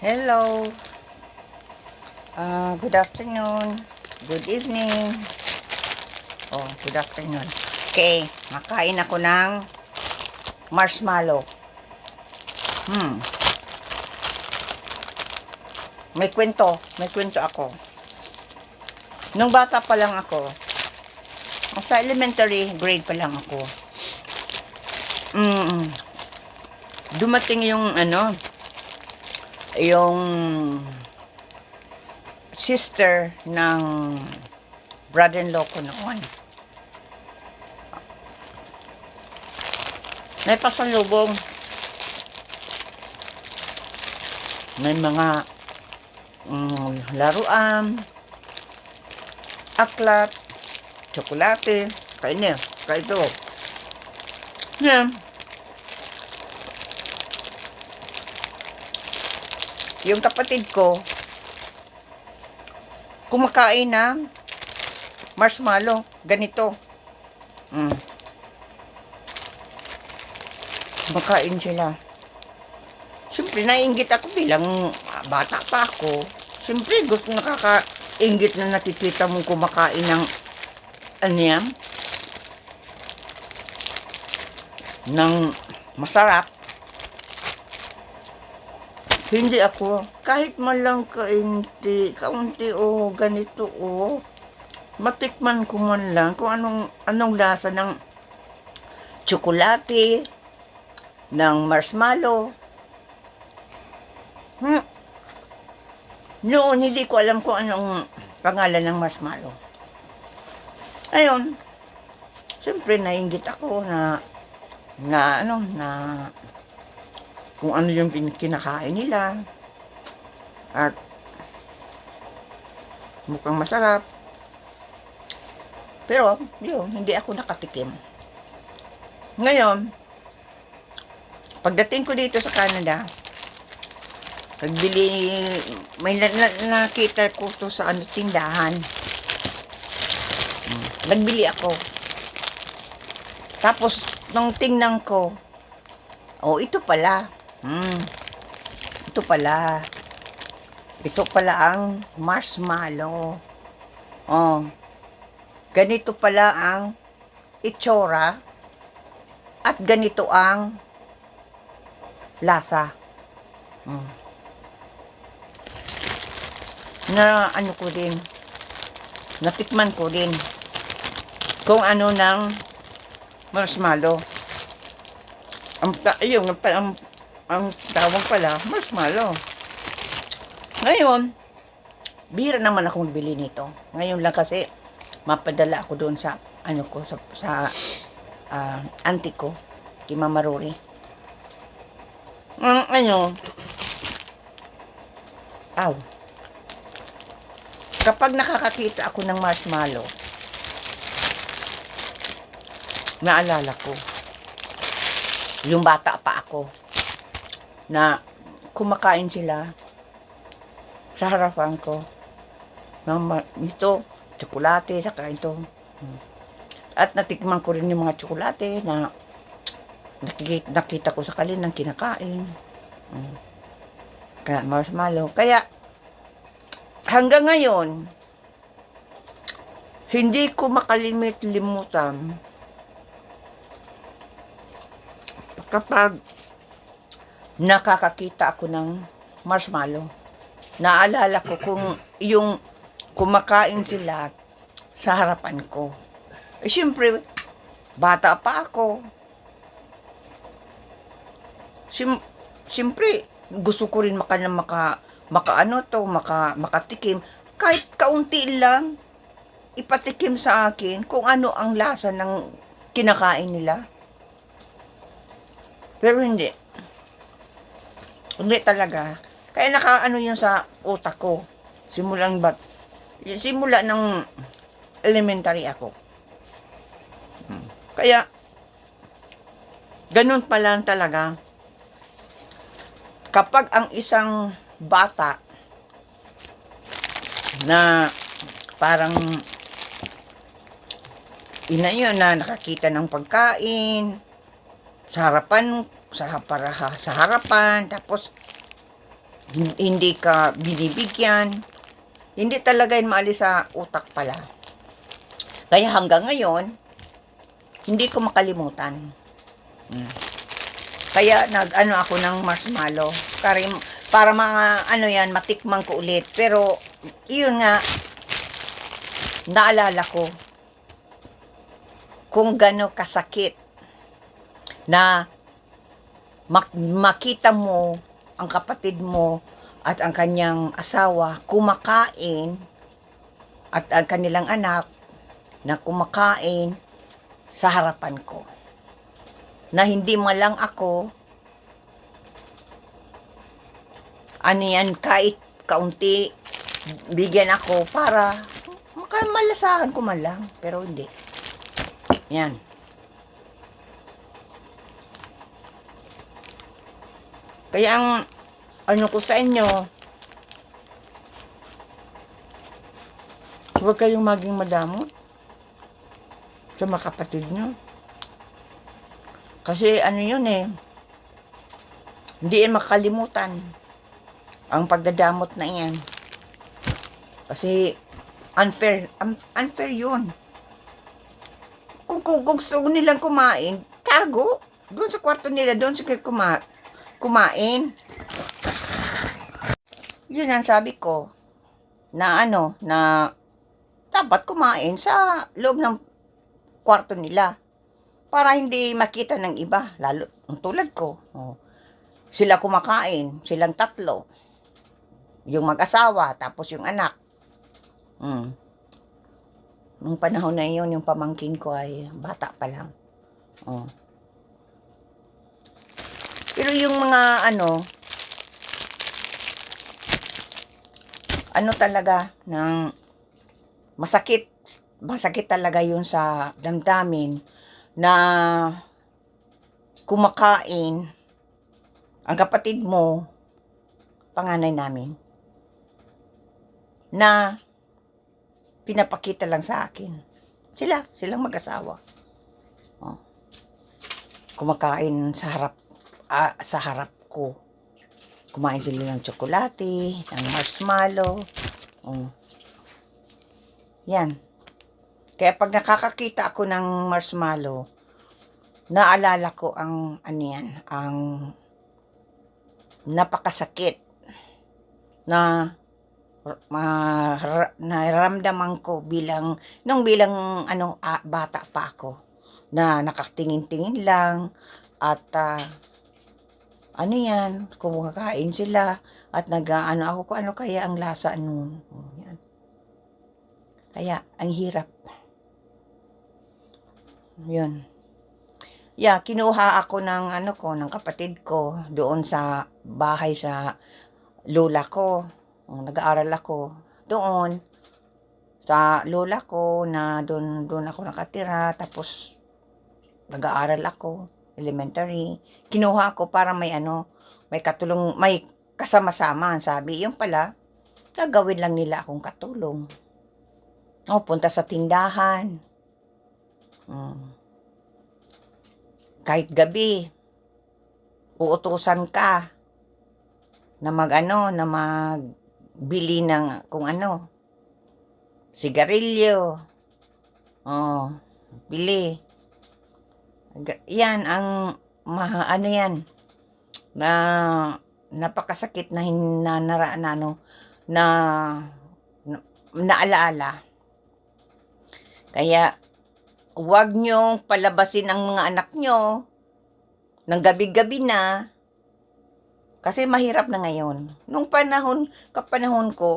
Hello. Good afternoon. Good evening. Oh, good afternoon. Okay, makain ako ng marshmallow. May kwento ako. Nung bata pa lang ako, sa elementary grade pa lang ako. Dumating yung yung sister ng brother-in-law ko noon. May pasalubong. May mga laruan, aklat, tsokolate, kainin, kaito. Yan. Yung kapatid ko, kumakain ng marshmallow, ganito. Kumakain sila. Siyempre, naiinggit ako bilang bata pa ako. Siyempre, gusto nakakainggit na nakikita mong kumakain ng ng masarap. Hindi ako, kahit man lang kaunti o ganito o, matikman ko man lang kung anong lasa ng tsokolate, ng marshmallow. Noon, hindi ko alam kung anong pangalan ng marshmallow. Ayun, siyempre naiinggit ako na kung ano yung kinakain nila at mukhang masarap, pero yun, hindi ako nakatikim. Ngayon, pagdating ko dito sa Canada, may nakita ko to sa tindahan. Nagbili ako. Tapos nung tingnan ko, oh, ito pala ang marshmallow. Oh, ganito pala ang itsura at ganito ang lasa. Natikman ko din kung ano ng marshmallow. Ang tawag pala, marshmallow. Ngayon, bihira naman akong bili nito. Ngayon lang kasi, mapadala ako doon sa, auntie ko, kay Mama Rory. Kapag nakakakita ako ng marshmallow, naalala ko, yung bata pa ako, na kumakain sila sa harapan ko nito, tsokolate, saka ito. At natikman ko rin yung mga tsokolate na nakita ko sa kanilang kinakain. Kaya marshmallow. Kaya hanggang ngayon, hindi ko makalimit-limutan kapag nakakakita ako ng marshmallow. Naalala ko kung yung kumakain sila sa harapan ko. Siyempre, bata pa ako. Siyempre, gusto ko rin makatikim. Kahit kaunti lang, ipatikim sa akin kung ano ang lasa ng kinakain nila. Pero hindi talaga. Kaya yun sa utak ko. Simula ng elementary ako. Kaya, ganun pa lang talaga. Kapag ang isang bata na parang ina yun na nakakita ng pagkain sa harapan, tapos hindi ka binibigyan, hindi talaga yun maalis sa utak pala. Kaya hanggang ngayon, hindi ko makalimutan. Kaya nag-ano ako ng marshmallow. Para mga ano yan, matikman ko ulit. Pero, yun nga, naalala ko kung gano'ng kasakit na makita mo ang kapatid mo at ang kanyang asawa kumakain at ang kanilang anak na kumakain sa harapan ko. Na hindi man lang ako, ano yan, kahit kaunti, bigyan ako para malasahan ko man lang. Pero hindi. Yan. Kaya ang ano ko sa inyo, huwag kayong maging madamot sa mga kapatid nyo. Kasi ano yun hindi makalimutan ang pagdadamot na yan. Kasi unfair yun. Kung gusto nilang kumain, tago. Doon sa kwarto nila, doon sila kumain. Yun ang sabi ko, na na dapat kumain sa loob ng kwarto nila. Para hindi makita ng iba, lalo tulad ko. Sila kumakain, silang tatlo. Yung mag-asawa, tapos yung anak. Nung panahon na yun, yung pamangkin ko ay bata pa lang. Pero yung mga talaga, ng masakit talaga yun sa damdamin na kumakain ang kapatid mo, panganay namin, na pinapakita lang sa akin. Silang mag-asawa. Kumakain sa harap ko. Kumain sila ng tsokolate, ng marshmallow. Yan. Kaya pag nakakakita ako ng marshmallow, naalala ko ang ang napakasakit na naramdaman ko nung bilang bata pa ako, na nakatingin-tingin lang at kumakain sila at ako kung ano kaya ang lasa nun. Yan. Kaya ang hirap. Yun. Kinuha ako ng ng kapatid ko doon sa bahay sa lola ko. Nag-aaral ako doon sa lola ko, na doon ako nakatira, tapos nag-aaral ako elementary. Kinuha ako para may katulong, may kasama-sama. Sabi, yung pala, gagawin lang nila akong katulong. Punta sa tindahan. Kahit gabi, uutusan ka na magbili ng kung sigarilyo. Bili. Yan ang yan na napakasakit na naalaala. Kaya huwag nyong palabasin ang mga anak nyo ng gabi-gabi na, kasi mahirap na ngayon. Nung panahon ko,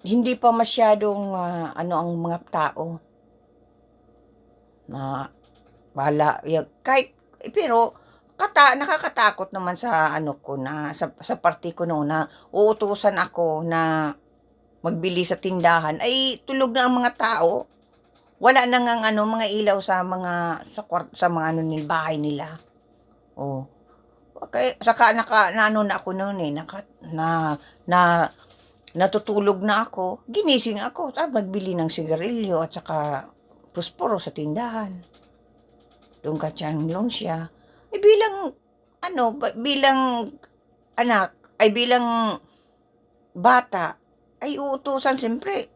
hindi pa masyadong ang mga tao na wala, kahit, pero nakakatakot naman sa ko na sa party ko noon, na uutusan ako na magbili sa tindahan, ay tulog na ang mga tao. Wala na ngang mga ilaw sa mga bahay nila. Okay, saka na ako noon natutulog na ako, ginising ako, magbili ng sigarilyo at saka pusporo sa tindahan. Doon ka Changlong siya. Bilang bilang anak, ay bilang bata, ay uutusan siyempre,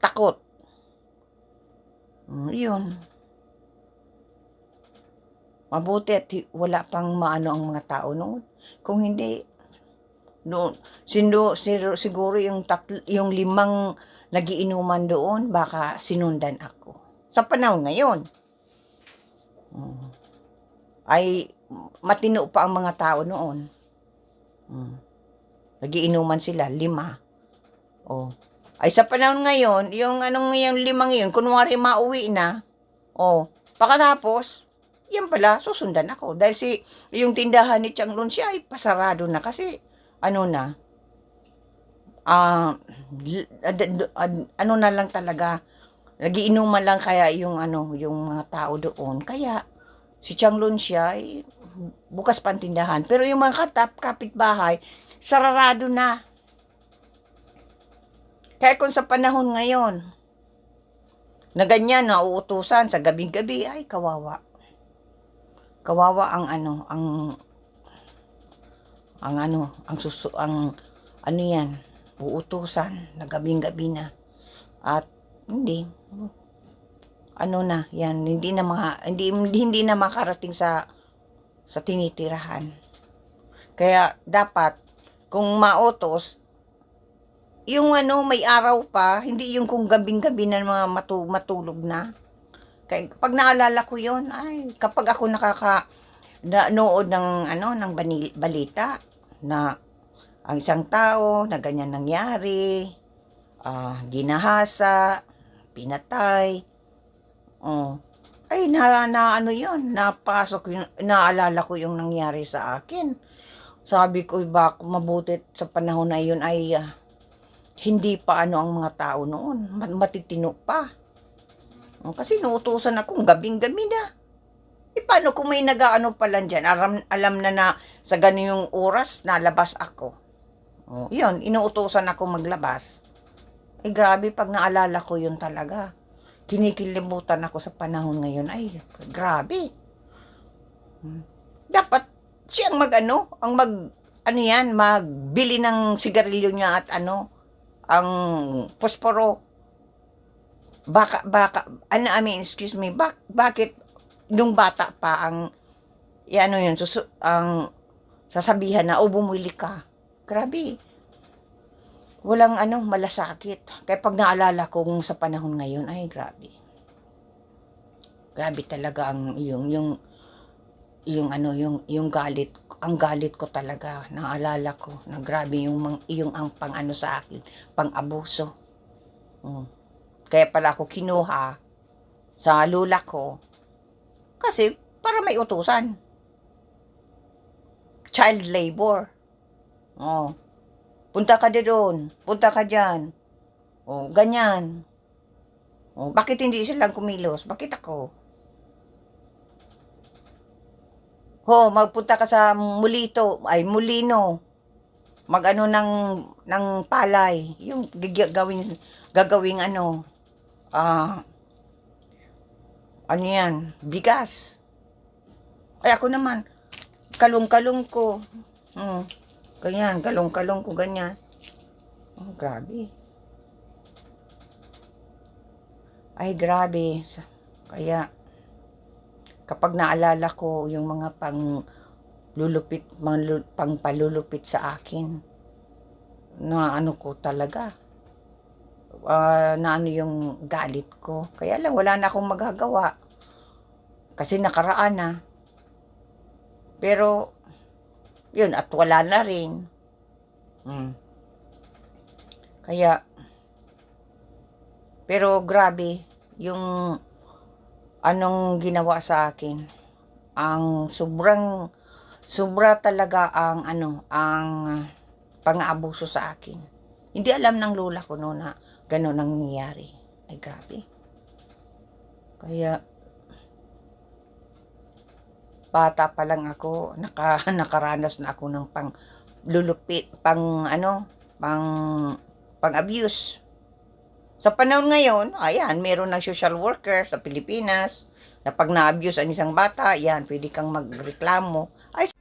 takot. Yun. Mabuti at wala pang maano ang mga tao noon. Kung hindi, noon, siguro yung 5 nagiinuman doon, baka sinundan ako. Sa panahon ngayon, ay matino pa ang mga tao noon. Nagiinuman sila, 5. Ay sa panahon ngayon, yung 5 yun, kunwari mauwi na, pagkatapos, yan pala, susundan ako. Dahil yung tindahan ni Chang Lun siya ay pasarado na kasi, na lang talaga, nagiinuman lang kaya yung mga tao doon. Kaya, si Chang Lun siya ay bukas pa ang tindahan. Pero yung mga kapitbahay, sarado na. Kaya kung sa panahon ngayon, na ganyan, nauutusan sa gabing-gabi, ay kawawa. Kawawa ang uutusan na gabing-gabi na. At hindi na makarating sa tinitirahan. Kaya dapat kung mautos yung may araw pa, hindi yung kung gabing-gabi na mga matulog na. Kaya pag naalala ko yon, ay kapag ako nanood ng balita na ang isang tao na ganyan nangyari, ginahasa, pinatay, ay napasok yung, naalala ko yung nangyari sa akin. Sabi ko, baka mabuti sa panahon na yun ay hindi pa ang mga tao noon, matitino pa. Kasi nuutusan akong gabing-gabi na. Paano kung may pa lang dyan, alam na sa ganyung oras, nalabas ako. Yun, inuutusan ako maglabas. Grabe, pag naalala ko yun talaga. Kinikilimutan ako sa panahon ngayon. Ay, grabe. Dapat siyang magbili ng sigarilyo niya at ang posporo. Excuse me, bakit nung bata pa ang sasabihan na, bumili ka. Grabe. Walang malasakit. Kaya pag naalala ko sa panahon ngayon, ay grabe. Grabe talaga yung galit. Ang galit ko talaga, naalala ko, na grabe ang sa akin, pang-abuso. Kaya pala ako kinuha sa lula ko kasi para may utusan. Child labor. Punta ka doon, punta ka dyan. Ganyan. Bakit hindi silang kumilos? Bakit ako? Magpunta ka sa mulino. Mag-ano ng palay. Yung gagawing bigas. Ay ako naman, kalong-kalong ko. Ganyan, kalong-kalong ko ganyan. Grabe. Ay grabe. Kaya kapag naalala ko yung mga pangpalulupit sa akin, na ko talaga, na yung galit ko. Kaya lang, wala na akong magagawa. Kasi nakaraan na. Pero, yun, at wala na rin. Kaya, pero grabe, yung ginawa sa akin, ang sobra talaga ang pang-aabuso sa akin. Hindi alam ng lola ko noon na gano'n ang nangyayari. Ay grabe. Kaya bata pa lang ako, nakaranas na ako ng pang-lulupit, pang-abuse. Sa panahon ngayon, ayan, meron ng social worker sa Pilipinas Na pag na-abuse ang isang bata, yan, pwede kang magreklamo. Ay,